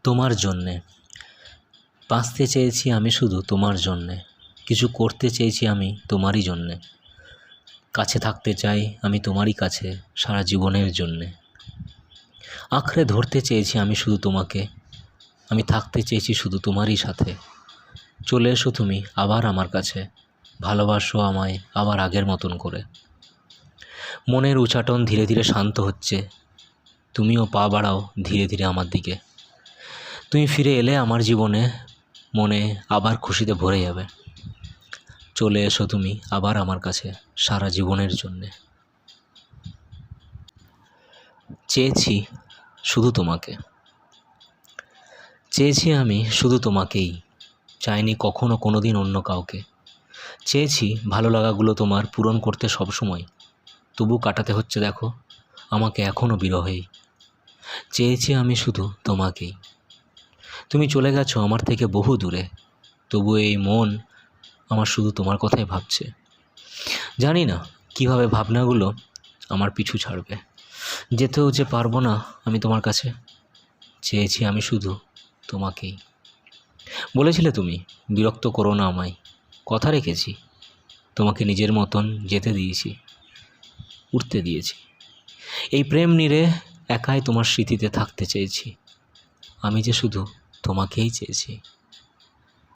তোমার জন্যে বাঁচতে চেয়েছি আমি শুধু তোমার জন্যে, কিছু করতে চেয়েছি আমি তোমারই জন্যে, কাছে থাকতে চাই আমি তোমারই কাছে সারা জীবনের জন্যে, আঁকড়ে ধরতে চেয়েছি আমি শুধু তোমাকে, আমি থাকতে চেয়েছি শুধু তোমারই সাথে। চলে এসো তুমি আবার আমার কাছে, ভালোবাসো আমায় আবার আগের মতন করে। মনের উচাটন ধীরে ধীরে শান্ত হচ্ছে, তুমিও পা বাড়াও ধীরে ধীরে আমার দিকে। তুমি ফিরে এলে আমার জীবনে, মনে আবার খুশিতে ভরে যাবে। চলে এসো তুমি আবার আমার কাছে সারা জীবনের জন্যে। চেয়েছি শুধু তোমাকে, চেয়েছি আমি শুধু তোমাকেই, চাইনি কখনো কোনো দিন অন্য কাউকে। চেয়েছি ভালো লাগাগুলো তোমার পূরণ করতে সব সময়, তবু কাটাতে হচ্ছে দেখো আমাকে এখনও বিরহেই। চেয়েছি আমি শুধু তোমাকেই, তুমি চলে গেছো আমার থেকে বহু দূরে, তবু এই মন আমার শুধু তোমার কথাই ভাবছে। জানি না কিভাবে ভাবনাগুলো আমার পিছু ছাড়বে, যেতেও যে পারবো না আমি তোমার কাছে। চেয়েছি আমি শুধু তোমাকেই। বলেছিলে তুমি বিরক্ত করো না আমায়, কথা রেখেছি, তোমাকে নিজের মতন যেতে দিয়েছি, উঠতে দিয়েছি। এই প্রেম নিরে একাই তোমার স্মৃতিতে থাকতে চেয়েছি, আমি যে শুধু তোমাকেই চেয়েছি।